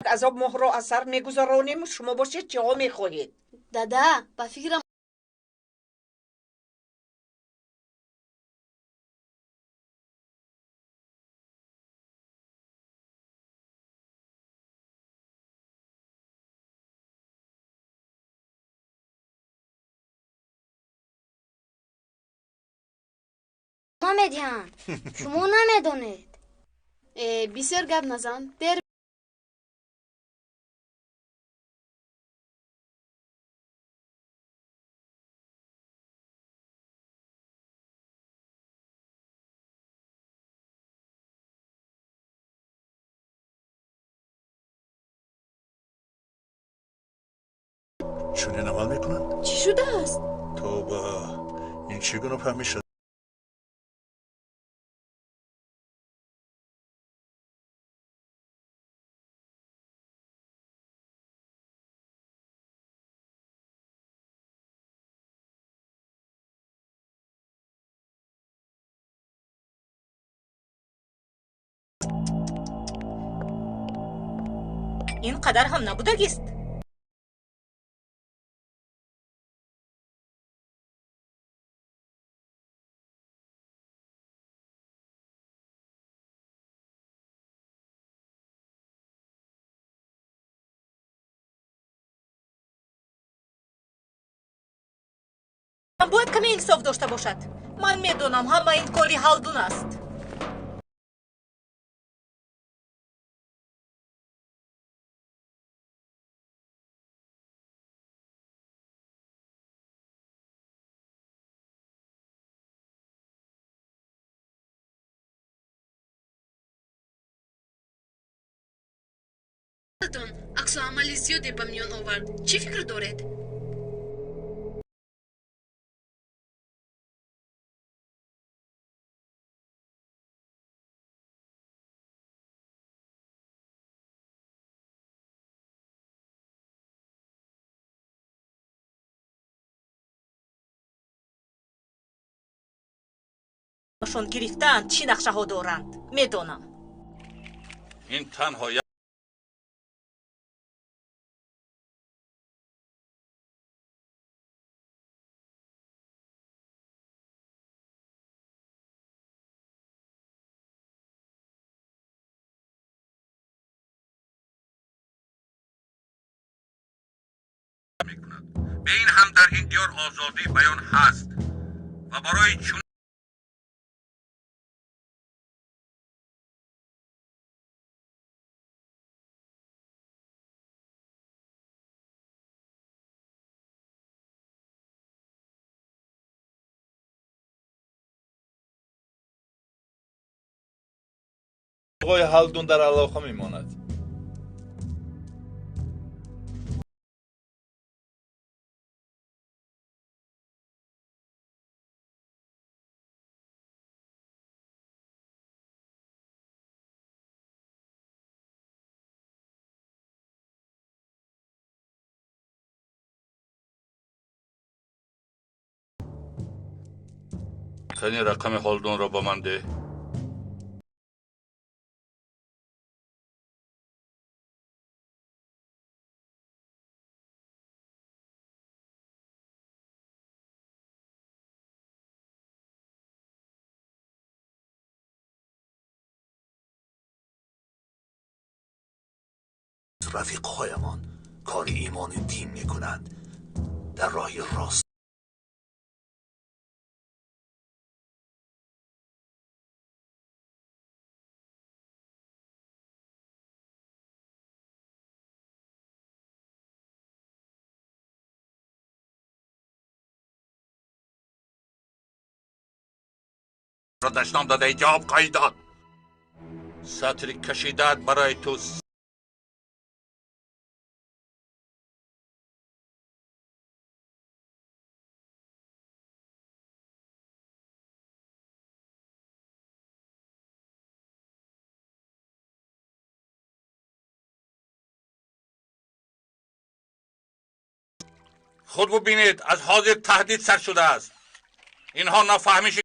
عذاب مهر و اثر میگذارانیم، شما باشید چه ها میخواهید؟ دادا با فکرم محمد جان شما نمیدونید بسیار گپ نزن در چون عمل میکنن؟ چی شده است؟ توبه، این چگونه فهمی شد؟ اینقدر هم نبودگیست. من باید کمی انصاف داشته باشد. من میدونم همه این کاری هالدون است. عکس و عمل زیادی به میان آورد. چی فکر دارید؟ شون گرفتن چی نقشه ها دارند میدونم. این تنها یک میکند. به این هم در این دیار آزادی بیان هست و برای چون آقای هالدون در علاقه میماند. خیلی رقم هالدون را با من ده. رفیقهایمان کار ایمان دین میکنند در راه راست. را دشنام داده جواب خواهی داد. سطری کشیدت برای تو خود ببینید از حاضر تهدید سر شده است. اینها نفهمیش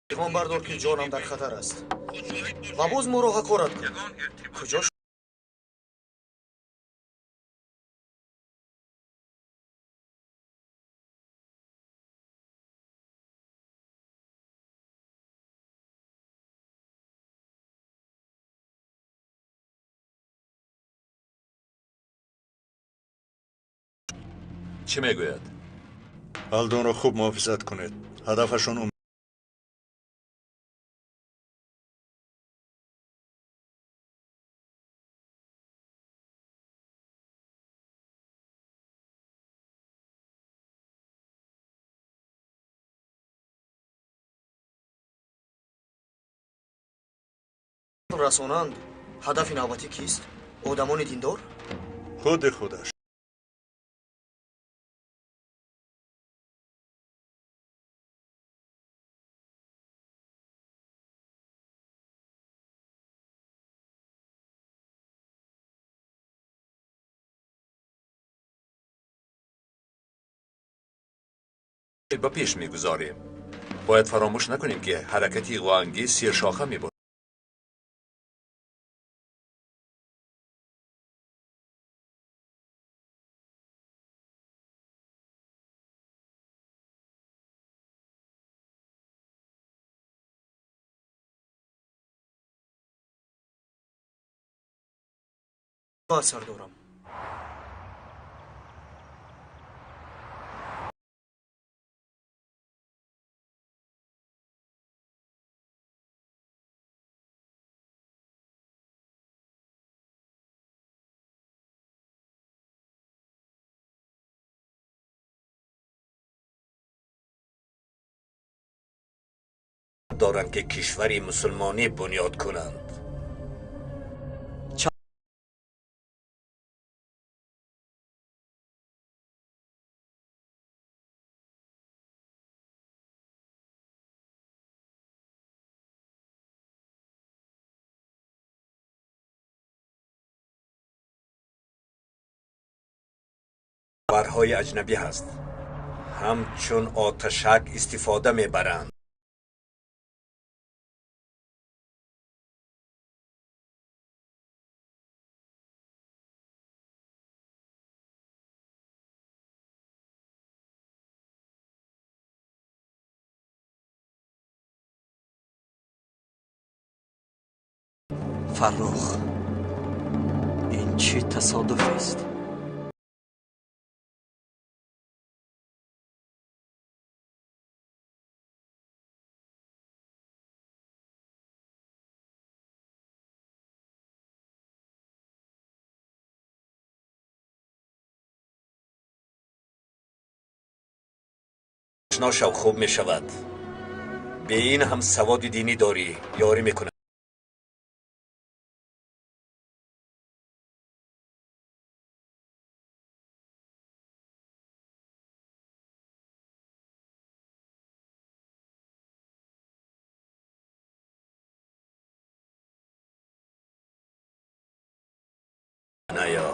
پیغام بردار که جانم در خطر است و باز ما را حقارت کن. یگان ارتباط کجا چی میگوید؟ هالدون را خوب محافظت کنید. هدفشون رسانند؟ هدف نوبتی کیست؟ آدمان دیندار؟ خود خودش. با پیش میگذاریم. باید فراموش نکنیم که حرکتی غوانگی سیر شاخه میبود. بر سر دارم. دارند که کشوری مسلمانی بنیاد کنند. خبرهای اجنبی هست. همچون آتشک استفاده میبرند. فرخ، این چه تصادف است؟ آشنا شو خوب می شود. به این هم سواد دینی داری یاری میکنه. نه یا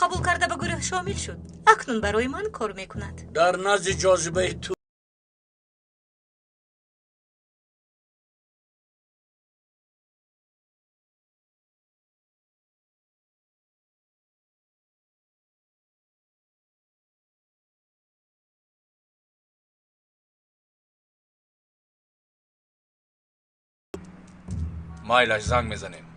قبول کرده به گروه شامل شد. اکنون برای من کار میکند. در نزد جاذبه تو مایلش زنگ میزنیم.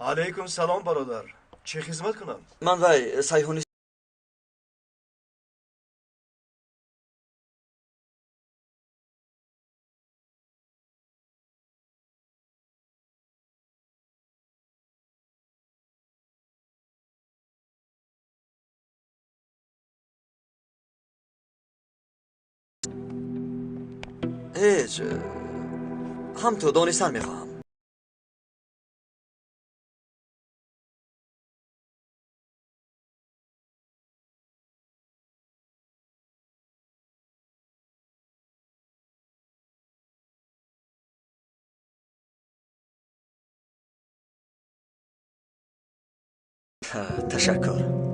علیکم سلام برادر. چه خدمت کنم؟ من وای صهیونیست هیچ هم تو دانستن میخواهم. تشکر.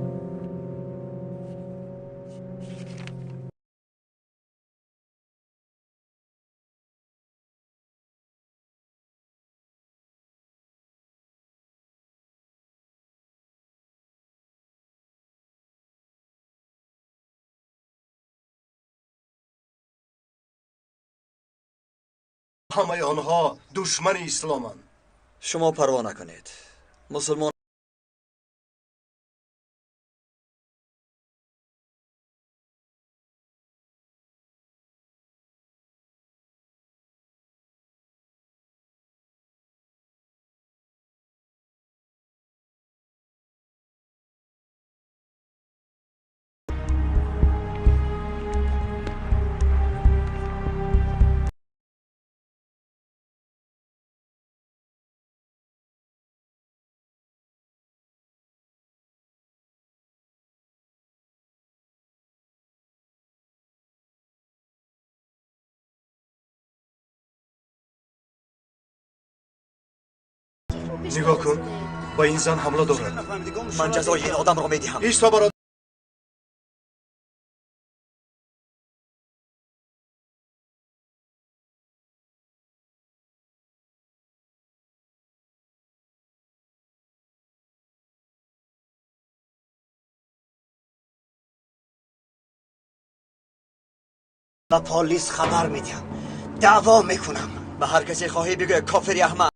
همه آنها دشمن اسلامند. شما پروا نکنید. مسلمان نگاه کن، با این زن حمله دارد. من جزای این آدم را میدهم. ایستا برادر. به پلیس خبر میدم. دعوا میکنم. به هر کسی خواهی بگو کافری احمد.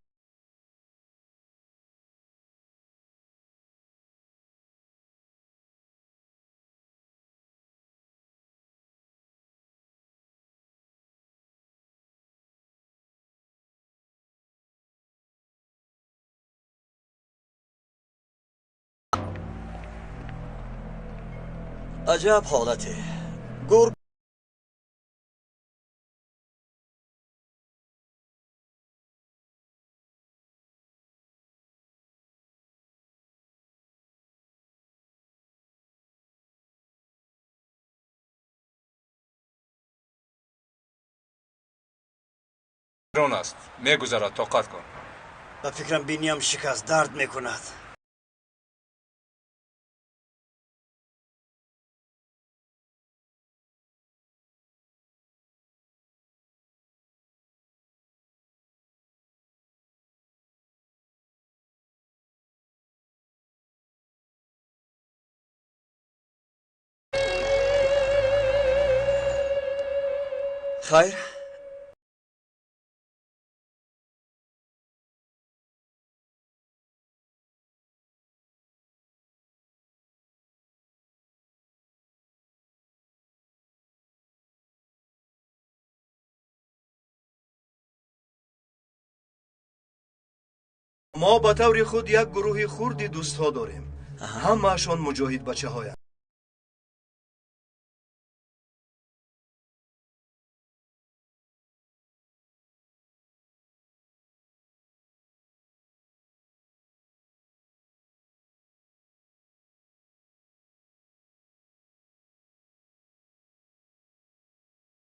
عجب حالته. گرگ رون است. میگذرد طاقت کن. به فکرم بینیم شکست درد میکند. خیر. ما به طور خود یک گروه خردی دوستها داریم. همه‌شان مجاهد بچه هایند.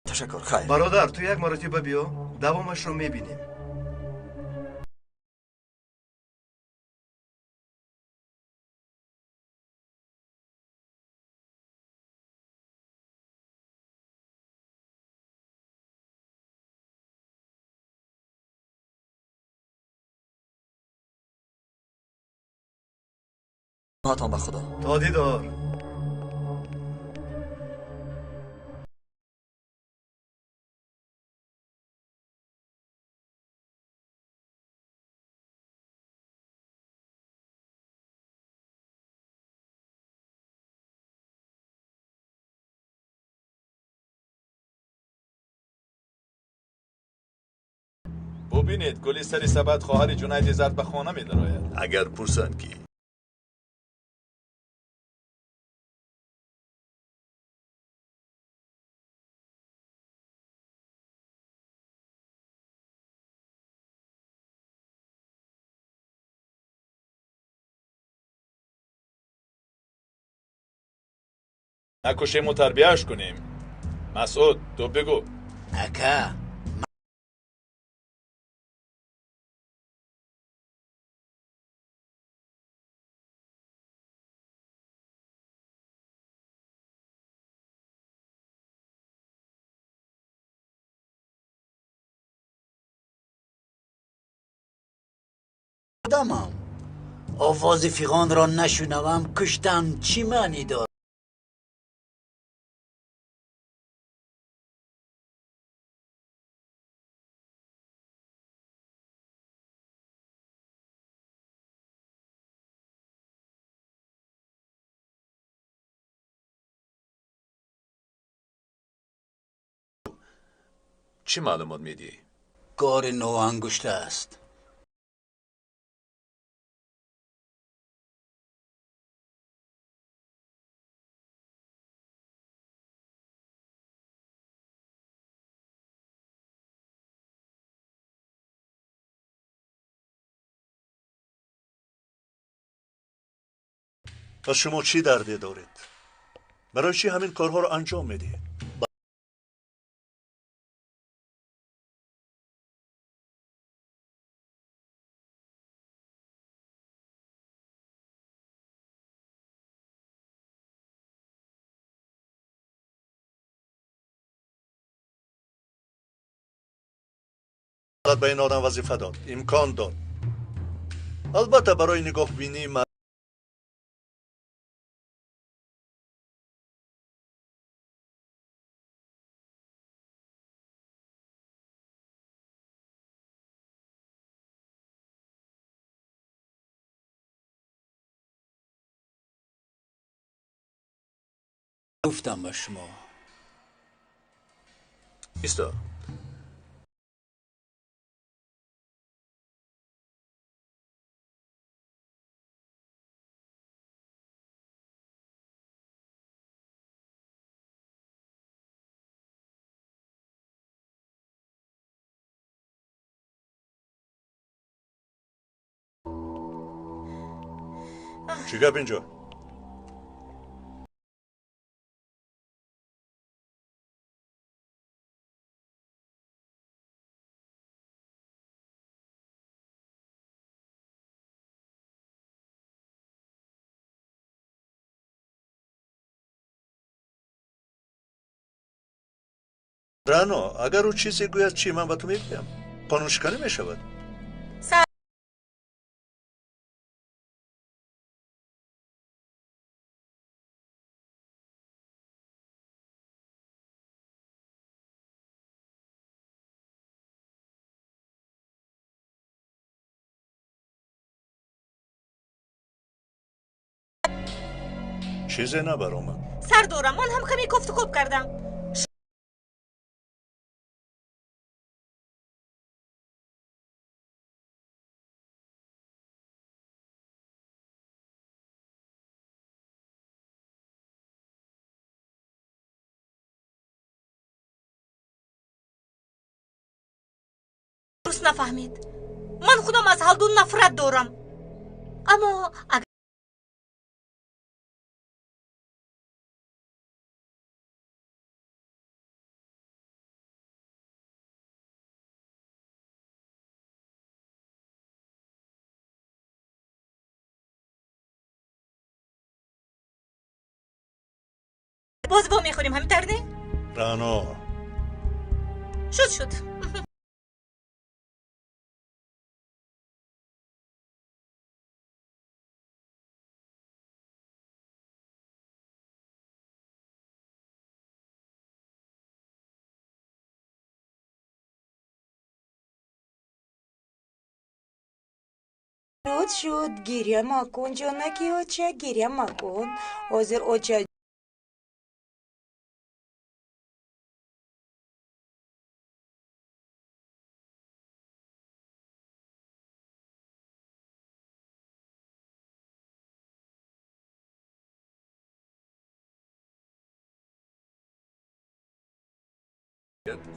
تشکر. خیر. برادر تو یک مرتبه بیا، دوامش رو میبینیم. هاتان به خدا. تا دیدار. ببینید گلی سری سبد خواهر جنید زرد به خانه می دراید. اگر پرسند کی نکشیم و تربیهش کنیم. مسعود تو بگو. اکا دامم آواز فیغان را نشنوم کشتن چی معنی دار؟ چی معلومات میدی؟ کار نو انگشته است. پس شما چی درده دارید؟ برای چی همین کارها رو انجام میدی؟ به این آدم وظیفه داد، امکان داد. البته برای نگاه بینی گفتم به شما ایستا. چی گپ اینجا؟ رانو اگر او چیزی گوید چی من به تو میگم؟ قانون شکنی میشود. چیزی نبرآمد. سردارم من هم کمی گفت و گپ کردم. درست نفهمید. من خودم از هلدون نفرت دارم. اما اگر باز با میخوریم همین ترنه؟ رانو شد رود شد گریه مکن جانکی آچه گریه مکن حاضر آچه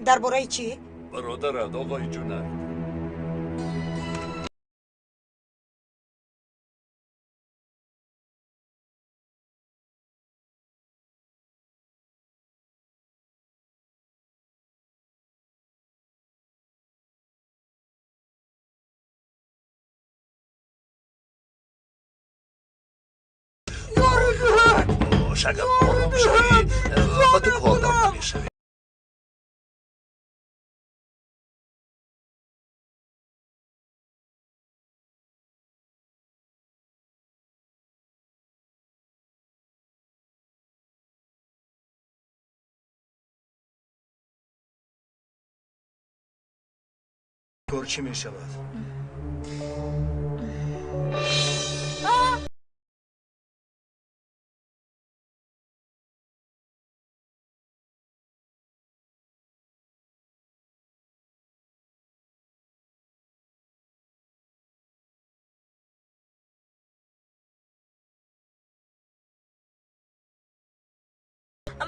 درباره چی؟ برادرت آقای جنید. باش اگر آروم شوی با تو پادر نمیشوی. کار چی می شود؟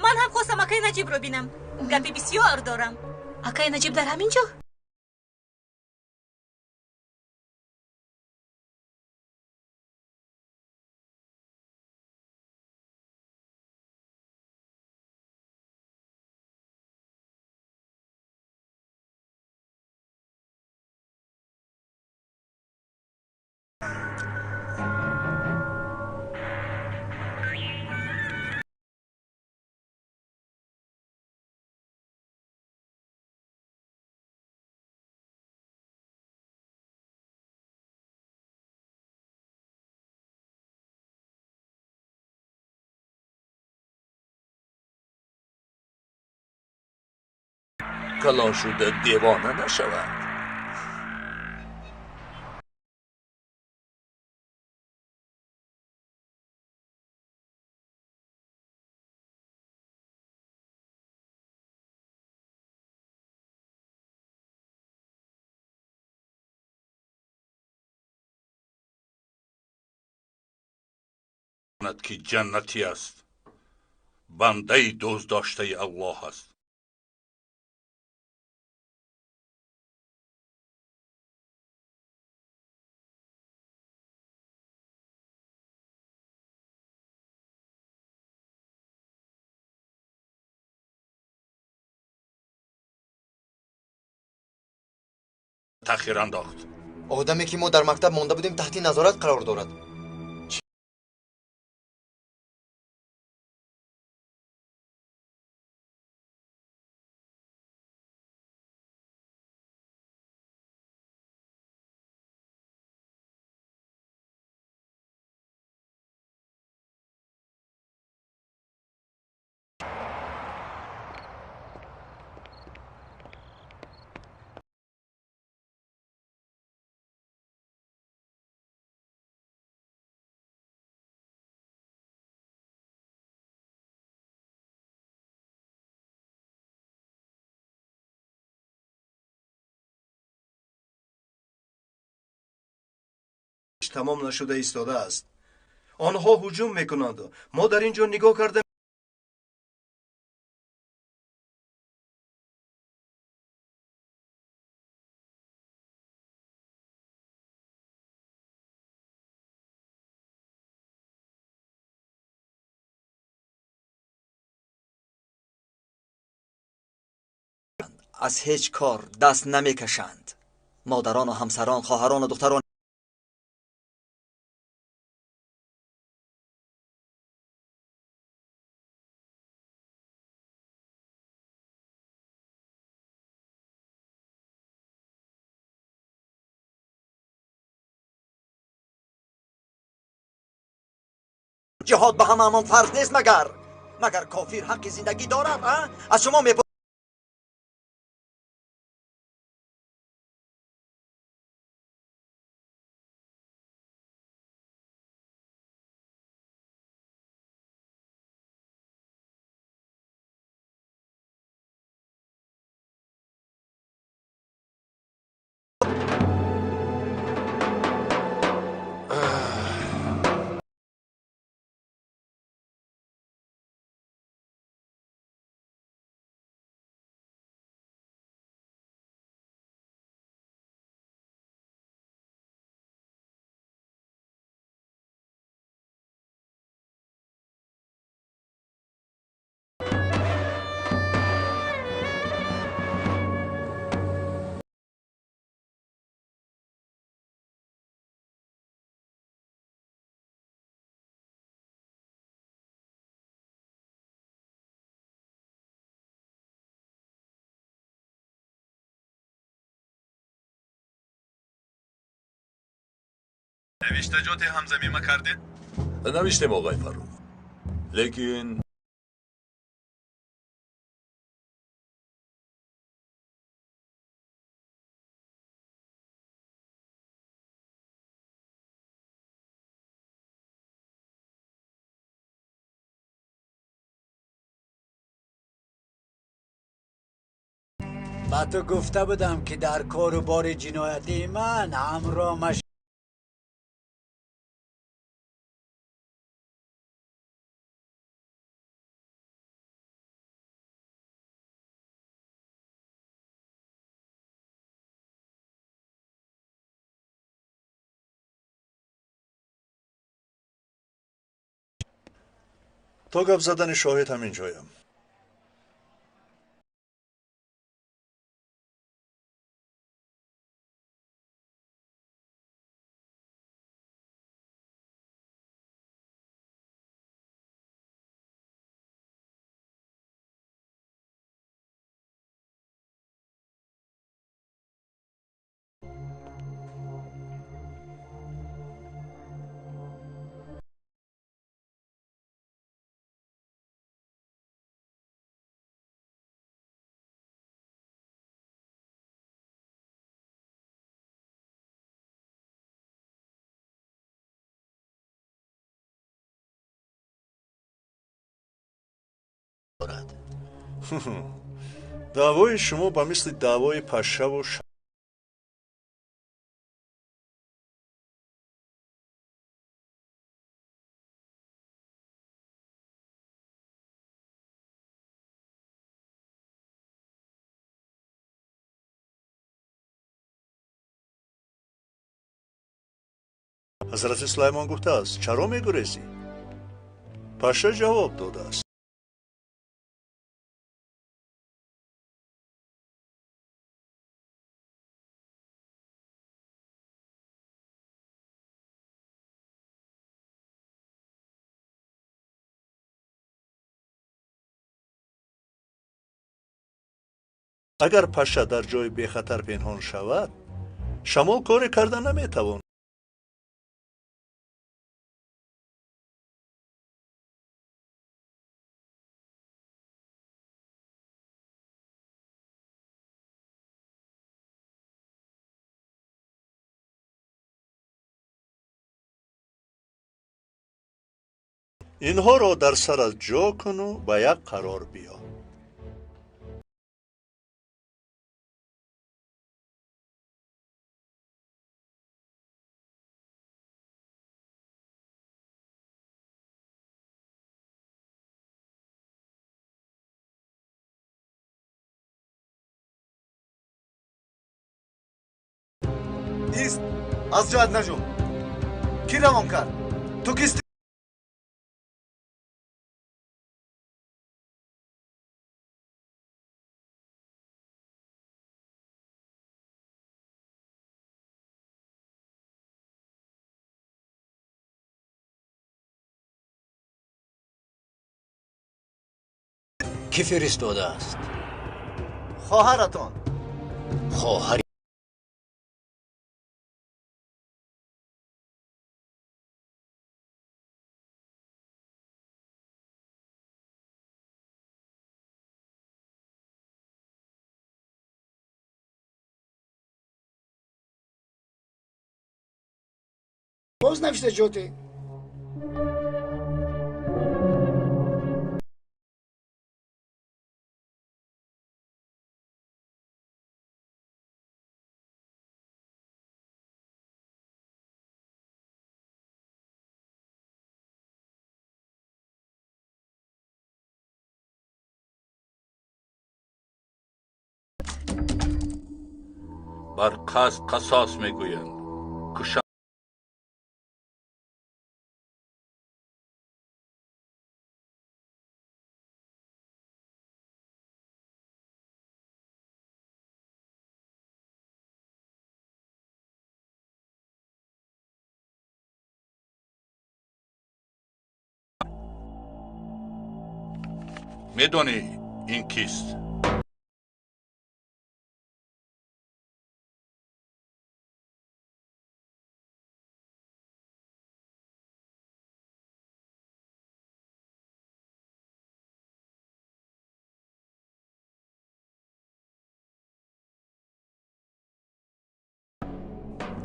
من هم خواستم اکای نجیب رو بینم. گپی بسیار دارم. اکای نجیب در همین جا؟ کلا شده دیوانه نشود. که جنتی است، بنده دوست داشته الله است. تأخیر انداخت. آدمی که ما در مکتب مونده بودیم تحت نظارت قرار دارد. تمام نشده ایستاده است. آنها هجوم میکنند. ما در اینجا نگاه کرده از هیچ کار دست نمیکشند. مادران و همسران، خواهران و دختران جهاد به همه فرض نیست مگر کافر حق زندگی دارد؟ از شما نوشتجات همزمی ما کردید؟ نوشتم آقای فاروق، لیکن با تو گفته بودم که در کار و بار جنایتی من همراه مش تا گپ زدن شاهد همین جایم. دعوای شما با مثل دعوای پشه و حضرت سلیمان گفته است چرا میگریزی؟ پشه جواب داده است اگر پشه در جای بی خطر پنهان شود شمال کاری کردن نمیتوان. اینها را در سر از جا کن و به یک قرار بیا. ایست، از جات نجو. کی روان کرد؟ تو کیستی؟ کی فرستاده است؟ خواهرتان. خواهر باز نوشته جوته بر قصد قصاص میگویند. میدونی این کیست؟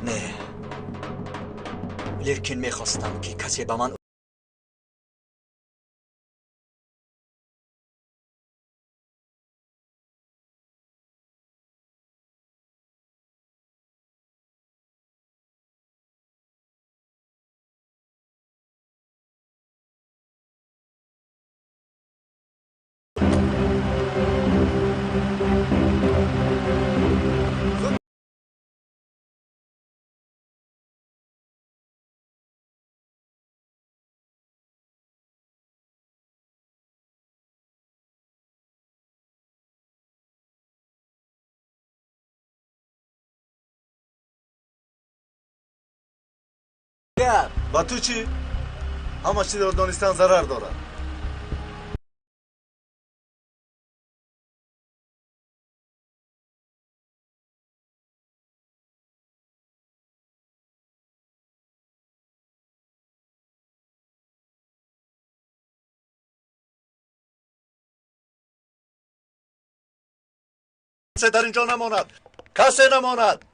نه، لیکن میخواستم که کسی به من و تو چی؟ همه چی در دانستن ضرر داره. کسی در اینجا نماند. کسی نماند.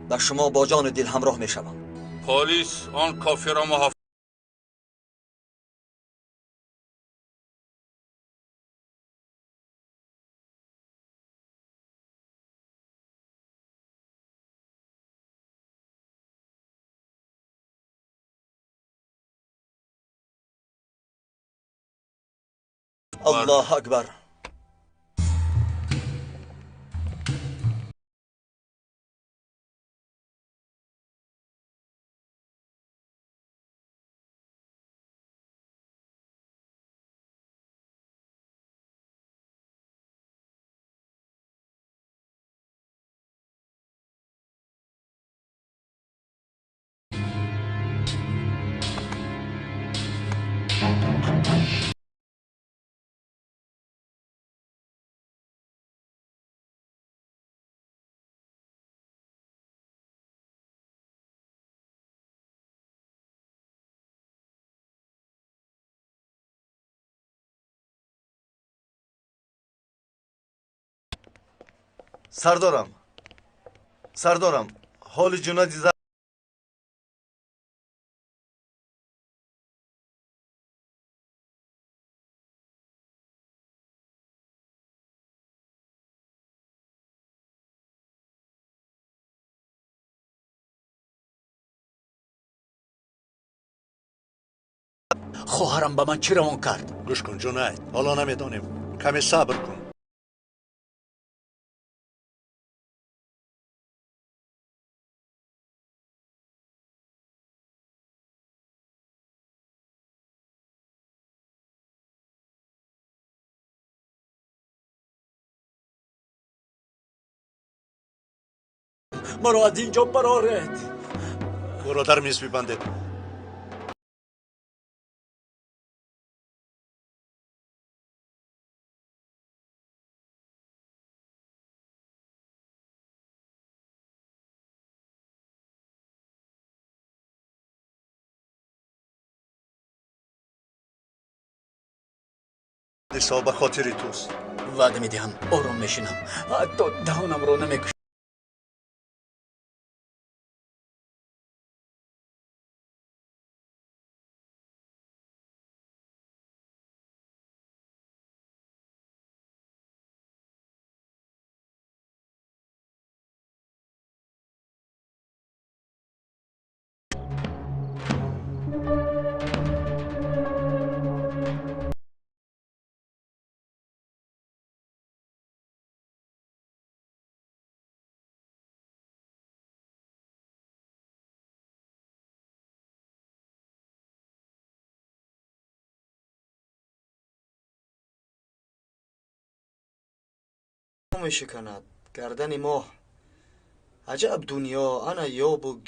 به شما با جان و دل همراه میشوم. پلیس آن کافر را محافظت الله اکبر. سردارم حال جنازی خواهرم به من چی روان کرد؟ گوش کن جنید، حالا نمیدانیم. کمی صبر کن. مرا از اینجا برارید. برو در میز ببندید. دیسا به خاطر توست. وعده میدهم آرام میشینم. حتی دهانم رو نمیکشم. میشکند گردن ما. عجب دنیا. انا یابو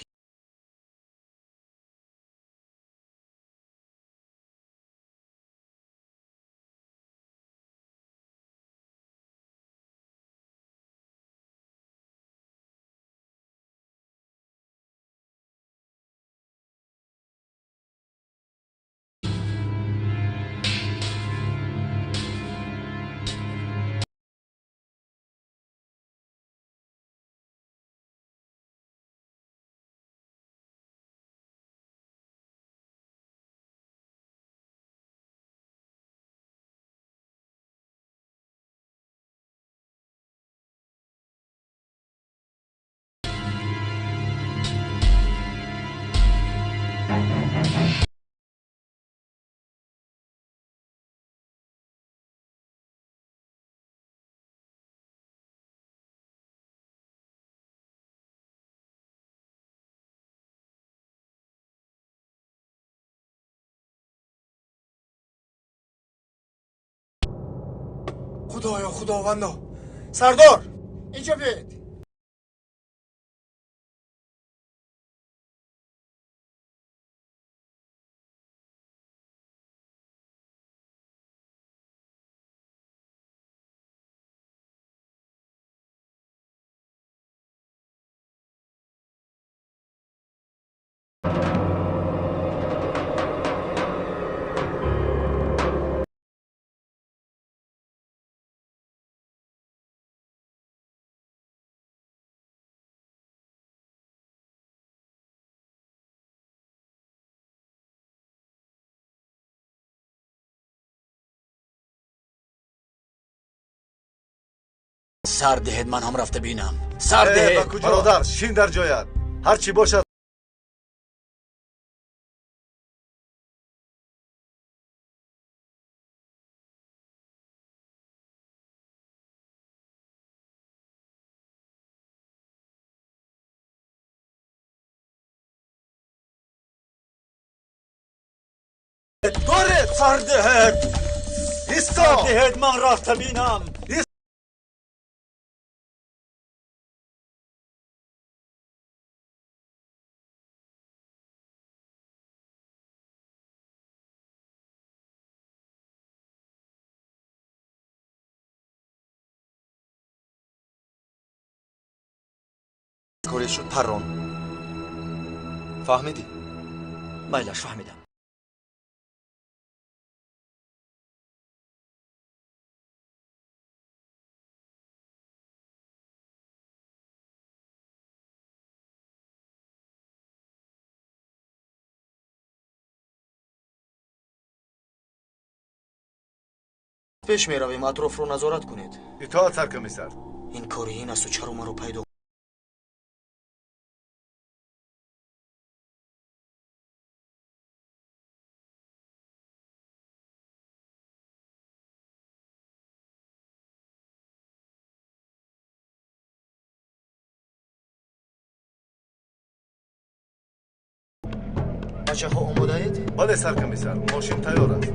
خدایا خداوندا سردار اینجا بیاید. سر دهید من هم رفته بینم. سر دهید برادر شین در جایت. هر چی باشد دارید سر دهید. ایستا. سر دهید من رفته بینم. کاری شد پران. فهمیدی؟ میلش فهمیدم. پیش می رویم اطراف رو نظارت کنید. اطاعت سرکمیسر. این کاری این است و چرا ما رو پیدا بچه ها آماده اید؟ بله سرکمیسر ماشین تیار است.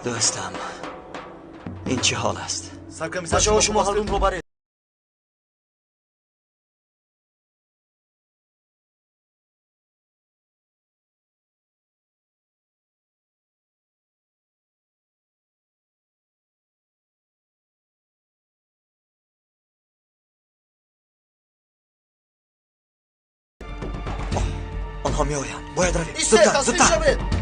دوستم این چه حال است؟ سرکمیسر بچه ها شما حالون رو برید. آنها می آیند. باید رویم. زودتر زودتر.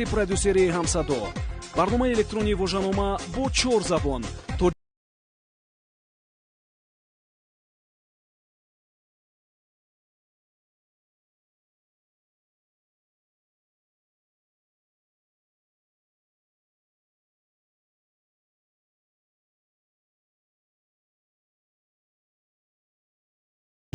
продюсери ҳамсадо. барномаи электронии вожанома бо 4 забон.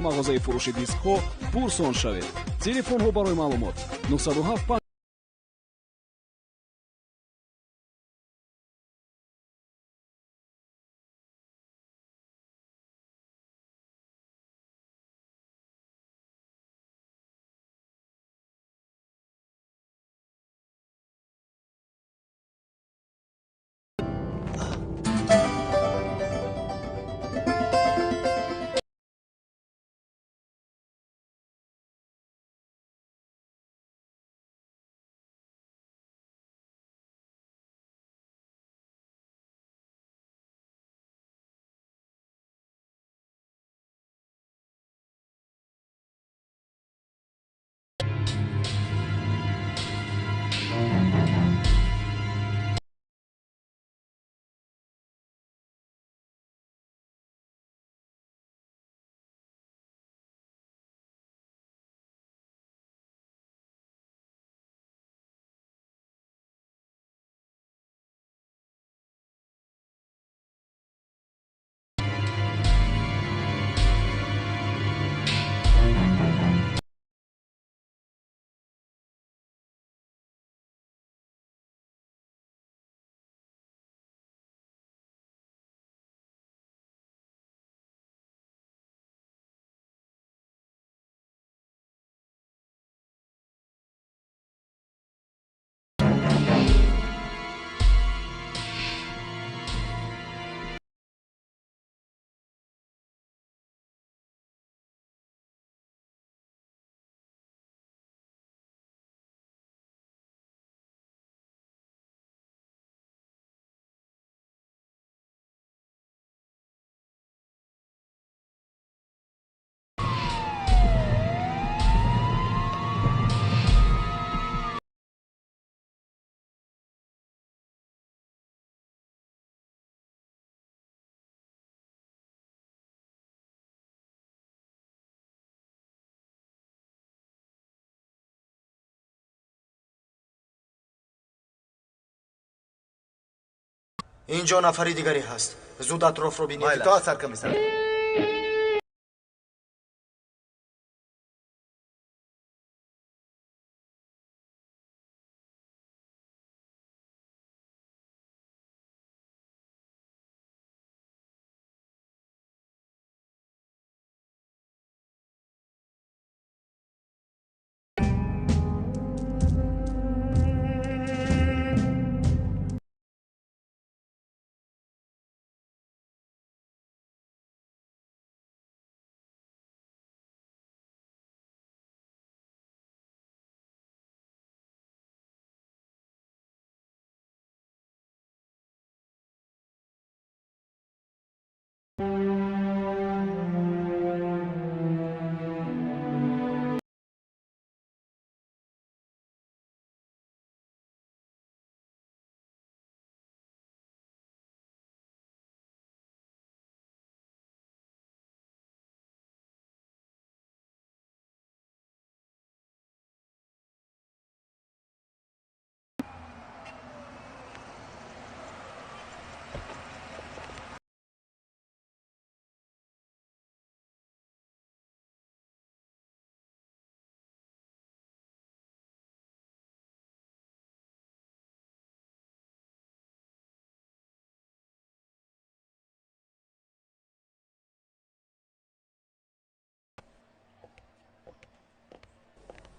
мағозаи фурӯши дискҳо пурсон шавед. телефонҳо барои маълумот 907ин ҷо нафари дигаре ҳаст. зуд атрофро бинед. итоат саркамисар.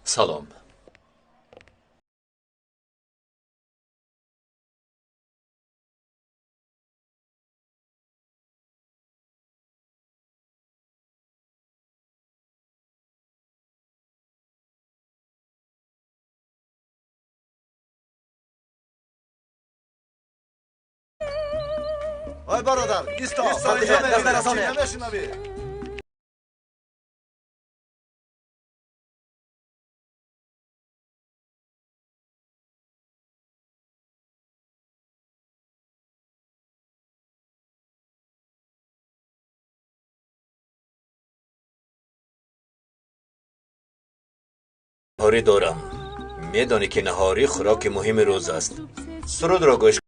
سلام. آی برادر ایستا نمیشنوی نهاری دارم. میدانی که نهاری خوراک مهم روز است. سرود را گوش.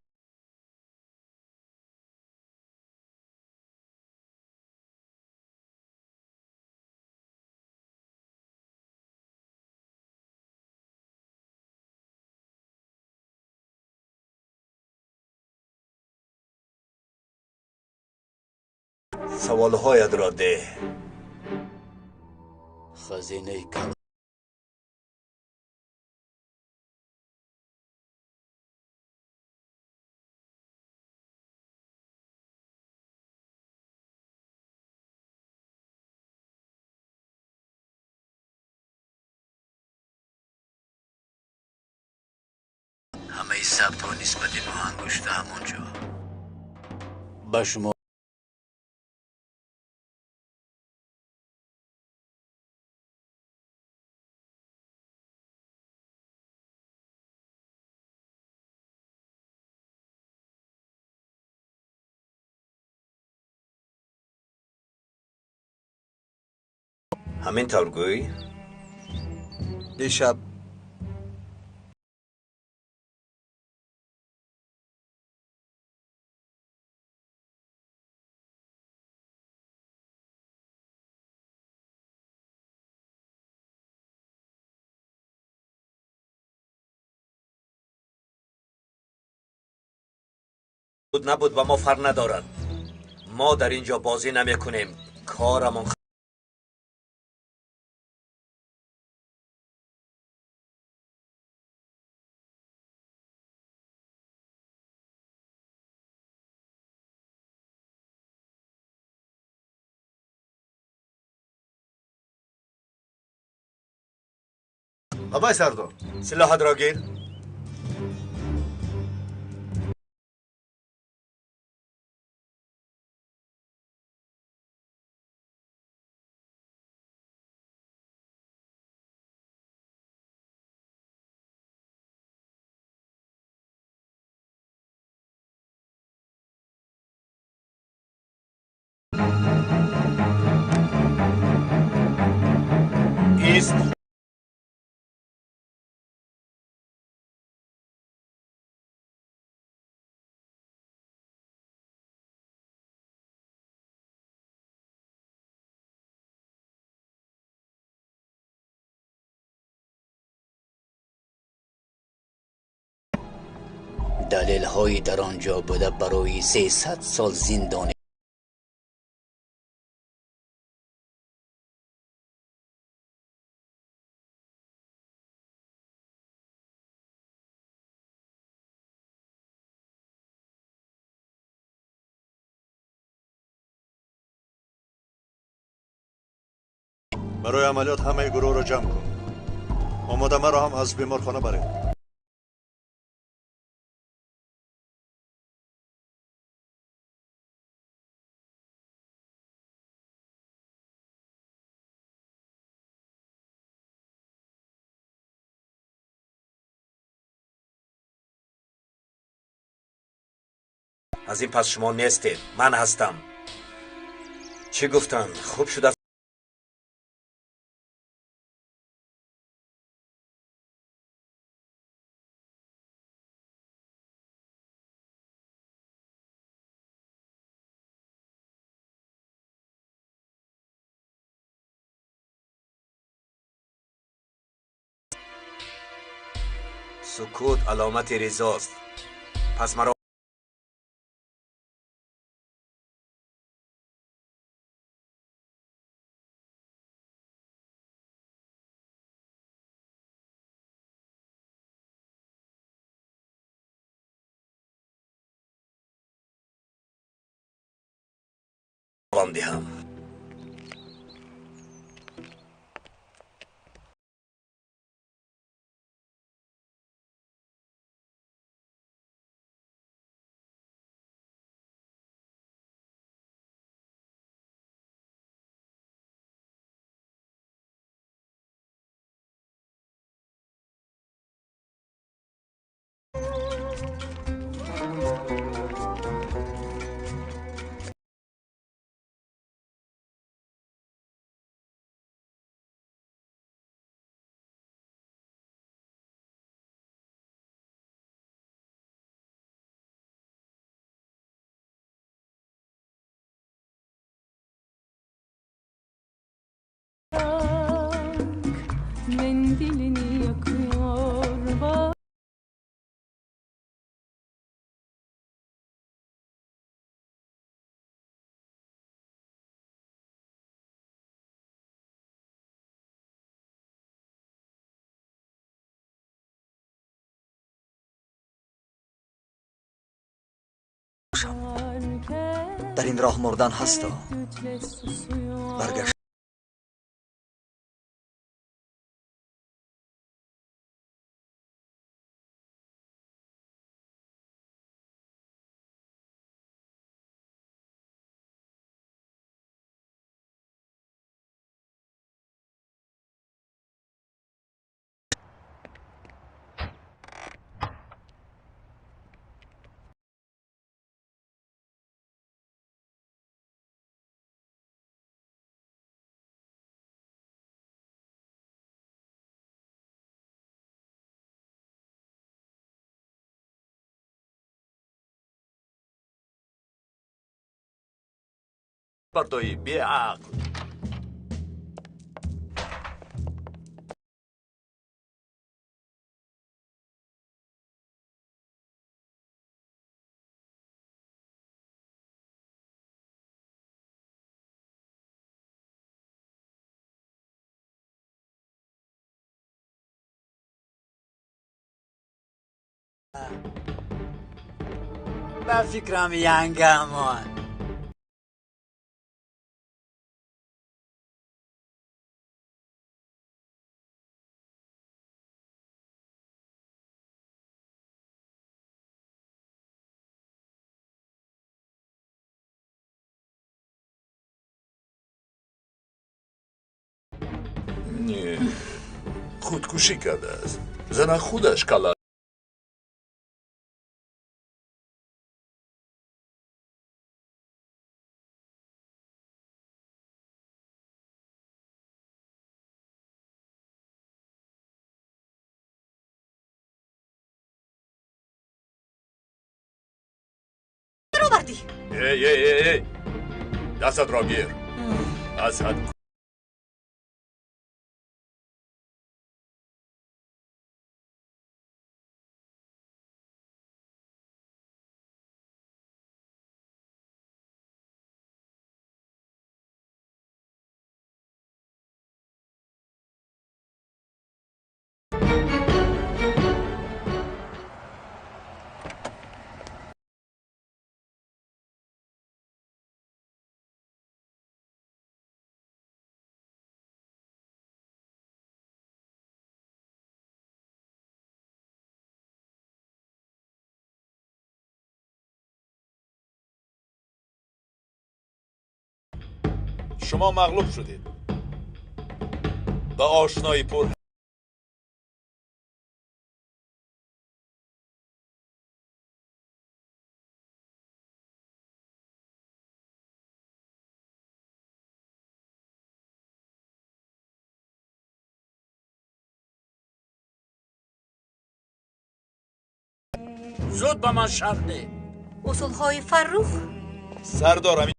سوالهایت را ده. خزینه کم همه ثبت ها نسبت نو انگشت همونجا به شما همین طور گوی؟ دیشب بود نبود و ما فرق ندارد. ما در اینجا بازی نمی کنیم. کارمون آقای سردار سلاحت را گیر. ایست. دلیل هایی در آنجا بوده برای 300 سال زندانی برای عملیات همه گروه رو جمع کن. آماده مرا هم از بیمارخانه برید. از این پس شما نیستید. من هستم. چی گفتن؟ خوب شد سکوت علامت رضاست. پس مرا دهم. mendilini yakıyor. Bak. در این راه مردن هستا. برگشت. بردایی بیعقل. به فکرم ینگمان. خودکشی کرده است. زن خودش کلا. آوردی؟ ای دستت را گیر. از حد. شما مغلوب شدید. به آشنایی پر زود به من شرطه. اصولهای فرخ. سردارم.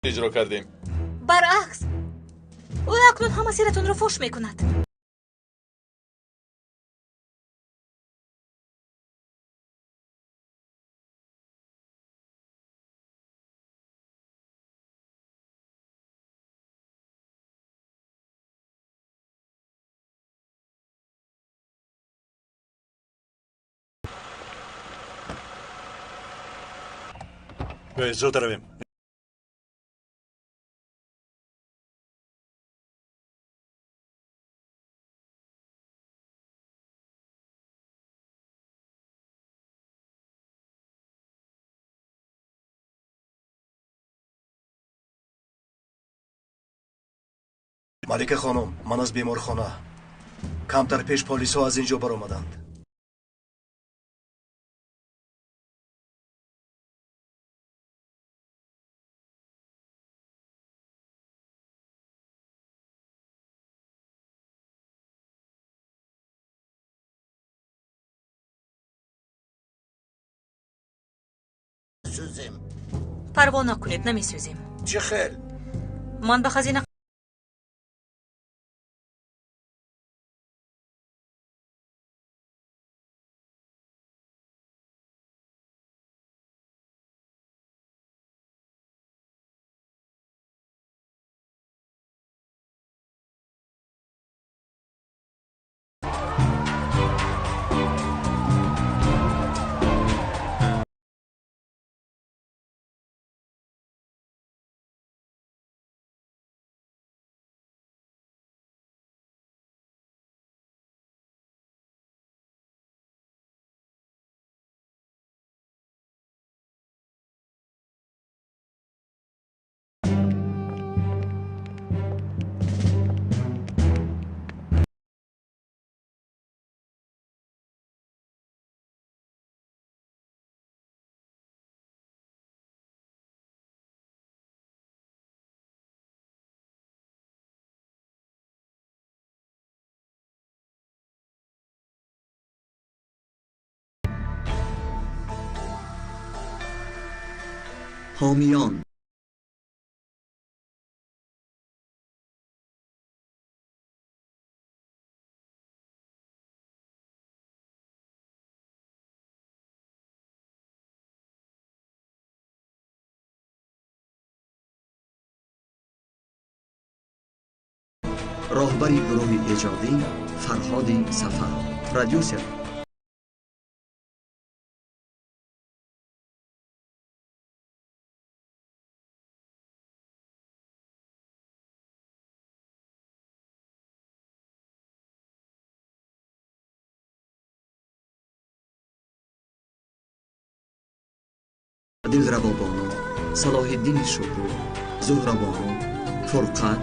اجرا کردیم. برعکس او اکنون هم مسیرتون رو فش میکند. زود رویم. ملکه خانم، من از بیمارخانه. کمتر پیش پلیس ها از اینجا برآمدند. میسوزیم. پروا نکنید نمیسوزیم. چه خیل؟ من به خزینه حامیان راهبری گروه ایجادی فرهاد سفر، پرودیوسر دلربا بانو، صلاح الدین شکور، زهرا بانو، فرقت